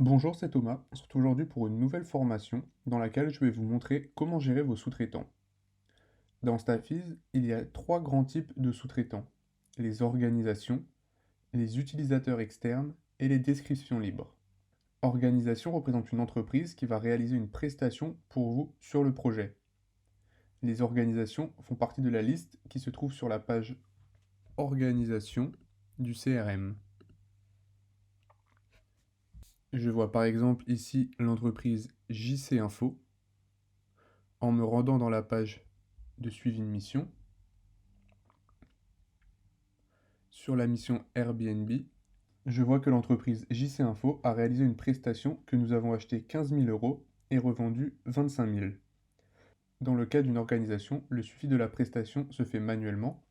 Bonjour, c'est Thomas. On se retrouve aujourd'hui pour une nouvelle formation dans laquelle je vais vous montrer comment gérer vos sous-traitants. Dans Staffiz, il y a trois grands types de sous-traitants: les organisations, les utilisateurs externes et les descriptions libres. Organisation représente une entreprise qui va réaliser une prestation pour vous sur le projet. Les organisations font partie de la liste qui se trouve sur la page Organisation du CRM. Je vois par exemple ici l'entreprise JC Info. En me rendant dans la page de suivi de mission, sur la mission Airbnb, je vois que l'entreprise JC Info a réalisé une prestation que nous avons achetée 15 000 € et revendue 25 000. Dans le cas d'une organisation, le suivi de la prestation se fait manuellement.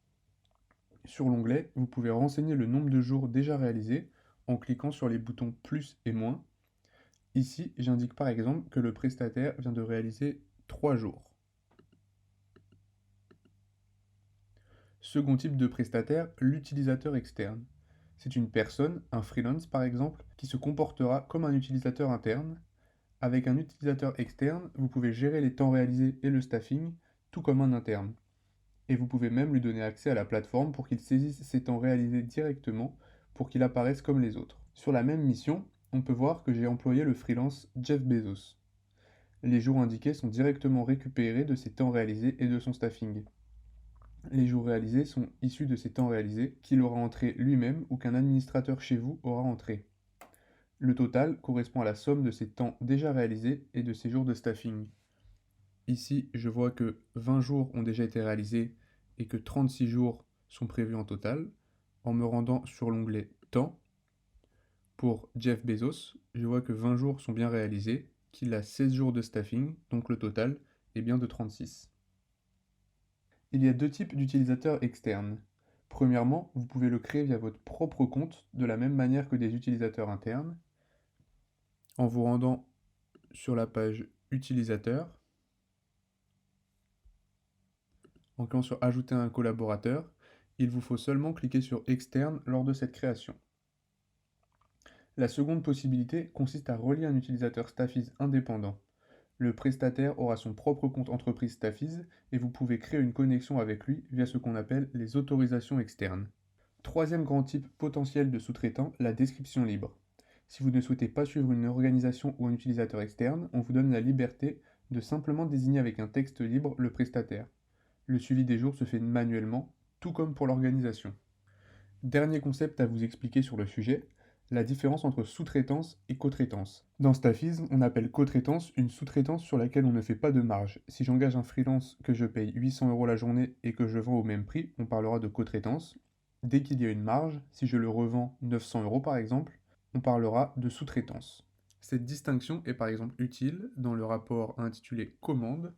Sur l'onglet, vous pouvez renseigner le nombre de jours déjà réalisés en cliquant sur les boutons plus et moins. Ici, j'indique par exemple que le prestataire vient de réaliser 3 jours. Second type de prestataire, l'utilisateur externe. C'est une personne, un freelance par exemple, qui se comportera comme un utilisateur interne. Avec un utilisateur externe, vous pouvez gérer les temps réalisés et le staffing, tout comme un interne. Et vous pouvez même lui donner accès à la plateforme pour qu'il saisisse ses temps réalisés directement pour qu'il apparaisse comme les autres. Sur la même mission, on peut voir que j'ai employé le freelance Jeff Bezos. Les jours indiqués sont directement récupérés de ses temps réalisés et de son staffing. Les jours réalisés sont issus de ces temps réalisés qu'il aura entré lui-même ou qu'un administrateur chez vous aura entré. Le total correspond à la somme de ces temps déjà réalisés et de ces jours de staffing. Ici, je vois que 20 jours ont déjà été réalisés et que 36 jours sont prévus en total. En me rendant sur l'onglet Temps, pour Jeff Bezos, je vois que 20 jours sont bien réalisés, qu'il a 16 jours de staffing, donc le total est bien de 36. Il y a deux types d'utilisateurs externes. Premièrement, vous pouvez le créer via votre propre compte de la même manière que des utilisateurs internes, en vous rendant sur la page Utilisateur, en cliquant sur Ajouter un collaborateur. Il vous faut seulement cliquer sur Externe lors de cette création. La seconde possibilité consiste à relier un utilisateur Staffiz indépendant. Le prestataire aura son propre compte entreprise Staffiz et vous pouvez créer une connexion avec lui via ce qu'on appelle les autorisations externes. Troisième grand type potentiel de sous-traitant, la description libre. Si vous ne souhaitez pas suivre une organisation ou un utilisateur externe, on vous donne la liberté de simplement désigner avec un texte libre le prestataire. Le suivi des jours se fait manuellement, tout comme pour l'organisation. Dernier concept à vous expliquer sur le sujet, la différence entre sous-traitance et co-traitance. Dans Staffiz, on appelle co-traitance une sous-traitance sur laquelle on ne fait pas de marge. Si j'engage un freelance que je paye 800 € la journée et que je vends au même prix, on parlera de co-traitance. Dès qu'il y a une marge, si je le revends 900 € par exemple, on parlera de sous-traitance. Cette distinction est par exemple utile dans le rapport intitulé Commandes.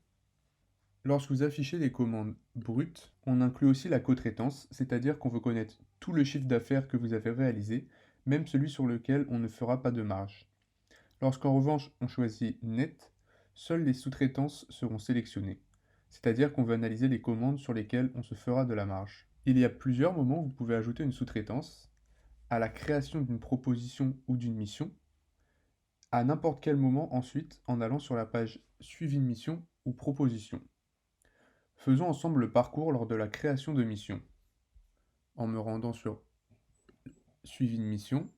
Lorsque vous affichez les commandes brutes, on inclut aussi la co-traitance, c'est-à-dire qu'on veut connaître tout le chiffre d'affaires que vous avez réalisé, même celui sur lequel on ne fera pas de marge. Lorsqu'en revanche on choisit net, seules les sous-traitances seront sélectionnées, c'est-à-dire qu'on veut analyser les commandes sur lesquelles on se fera de la marge. Il y a plusieurs moments où vous pouvez ajouter une sous-traitance: à la création d'une proposition ou d'une mission, à n'importe quel moment ensuite en allant sur la page Suivi de mission ou Proposition. Faisons ensemble le parcours lors de la création de mission. En me rendant sur Suivi de mission,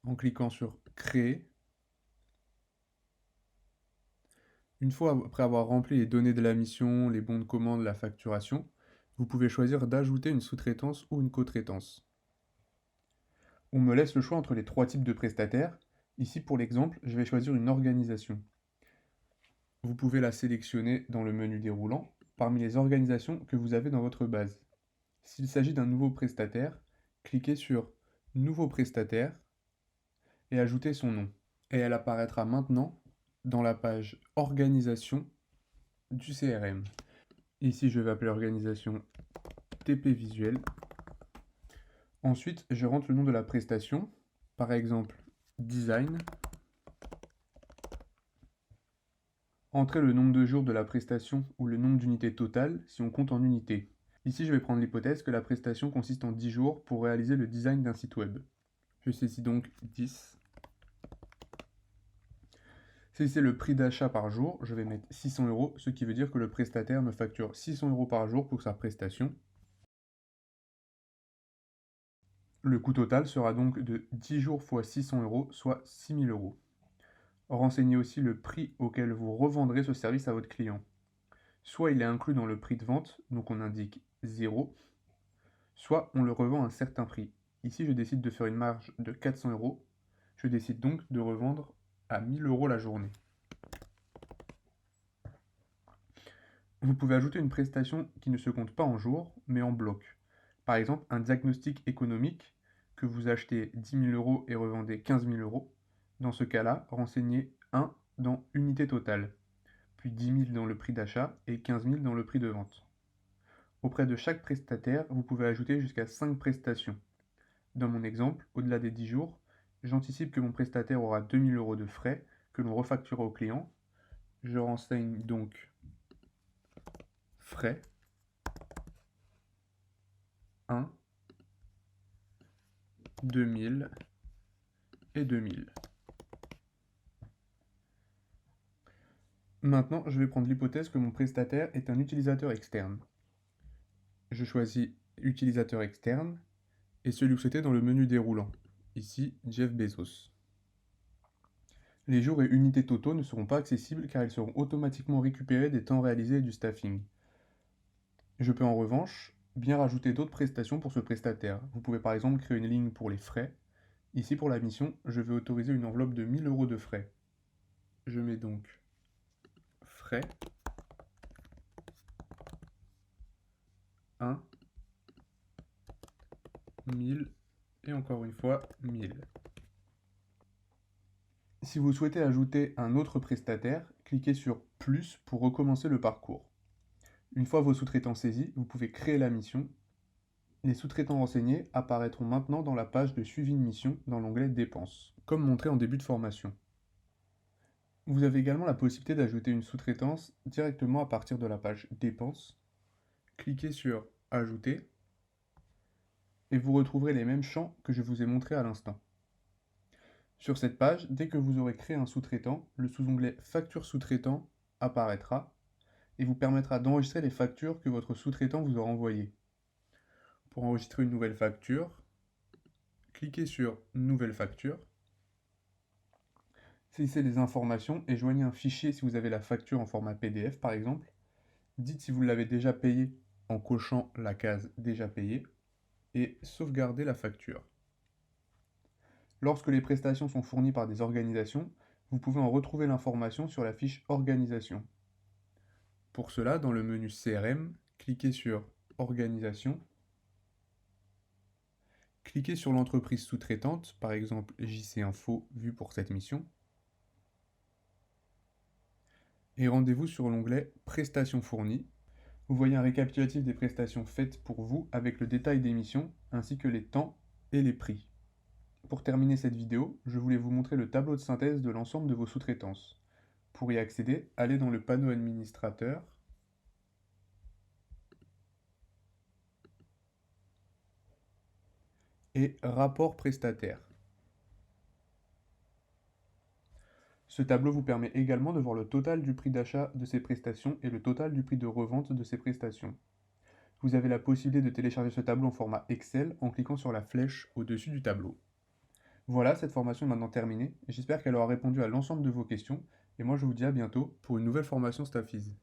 en cliquant sur Créer. Une fois après avoir rempli les données de la mission, les bons de commande, la facturation, vous pouvez choisir d'ajouter une sous-traitance ou une co-traitance. On me laisse le choix entre les trois types de prestataires. Ici, pour l'exemple, je vais choisir une organisation. Vous pouvez la sélectionner dans le menu déroulant parmi les organisations que vous avez dans votre base. S'il s'agit d'un nouveau prestataire, cliquez sur Nouveau prestataire et ajoutez son nom. Et elle apparaîtra maintenant dans la page Organisation du CRM. Ici, je vais appeler l'organisation TP Visuel. Ensuite, je rentre le nom de la prestation, par exemple Design. Entrez le nombre de jours de la prestation ou le nombre d'unités totales si on compte en unités. Ici, je vais prendre l'hypothèse que la prestation consiste en 10 jours pour réaliser le design d'un site web. Je saisis donc 10. Si c'est le prix d'achat par jour, je vais mettre 600 euros, ce qui veut dire que le prestataire me facture 600 euros par jour pour sa prestation. Le coût total sera donc de 10 jours fois 600 euros, soit 6000 euros. Renseignez aussi le prix auquel vous revendrez ce service à votre client. Soit il est inclus dans le prix de vente, donc on indique 0, soit on le revend à un certain prix. Ici, je décide de faire une marge de 400 euros. Je décide donc de revendre à 1000 euros la journée. Vous pouvez ajouter une prestation qui ne se compte pas en jours, mais en blocs. Par exemple, un diagnostic économique que vous achetez 10 000 euros et revendez 15 000 euros. Dans ce cas-là, renseignez 1 dans unité totale, puis 10 000 dans le prix d'achat et 15 000 dans le prix de vente. Auprès de chaque prestataire, vous pouvez ajouter jusqu'à 5 prestations. Dans mon exemple, au-delà des 10 jours, j'anticipe que mon prestataire aura 2 000 euros de frais que l'on refacturera au client. Je renseigne donc frais 1, 2000 et 2000. Maintenant, je vais prendre l'hypothèse que mon prestataire est un utilisateur externe. Je choisis utilisateur externe et celui souhaité dans le menu déroulant. Ici, Jeff Bezos. Les jours et unités totaux ne seront pas accessibles car ils seront automatiquement récupérés des temps réalisés et du staffing. Je peux en revanche bien rajouter d'autres prestations pour ce prestataire. Vous pouvez par exemple créer une ligne pour les frais. Ici pour la mission, je vais autoriser une enveloppe de 1000 euros de frais. Je mets donc frais 1, 1000 et encore une fois 1000. Si vous souhaitez ajouter un autre prestataire, cliquez sur plus pour recommencer le parcours. Une fois vos sous-traitants saisis, vous pouvez créer la mission. Les sous-traitants renseignés apparaîtront maintenant dans la page de suivi de mission dans l'onglet Dépenses, comme montré en début de formation. Vous avez également la possibilité d'ajouter une sous-traitance directement à partir de la page Dépenses. Cliquez sur Ajouter et vous retrouverez les mêmes champs que je vous ai montrés à l'instant. Sur cette page, dès que vous aurez créé un sous-traitant, le sous-onglet Facture sous-traitant apparaîtra et vous permettra d'enregistrer les factures que votre sous-traitant vous aura envoyées. Pour enregistrer une nouvelle facture, cliquez sur Nouvelle facture. Saisissez les informations et joignez un fichier si vous avez la facture en format PDF par exemple. Dites si vous l'avez déjà payé en cochant la case Déjà payé et sauvegardez la facture. Lorsque les prestations sont fournies par des organisations, vous pouvez en retrouver l'information sur la fiche Organisation. Pour cela, dans le menu CRM, cliquez sur Organisation. Cliquez sur l'entreprise sous-traitante, par exemple JC Info vue pour cette mission. Et rendez-vous sur l'onglet Prestations fournies. Vous voyez un récapitulatif des prestations faites pour vous avec le détail des missions, ainsi que les temps et les prix. Pour terminer cette vidéo, je voulais vous montrer le tableau de synthèse de l'ensemble de vos sous-traitances. Pour y accéder, allez dans le panneau administrateur et rapport prestataire. Ce tableau vous permet également de voir le total du prix d'achat de ces prestations et le total du prix de revente de ces prestations. Vous avez la possibilité de télécharger ce tableau en format Excel en cliquant sur la flèche au-dessus du tableau. Voilà, cette formation est maintenant terminée. J'espère qu'elle aura répondu à l'ensemble de vos questions et moi je vous dis à bientôt pour une nouvelle formation Staffiz.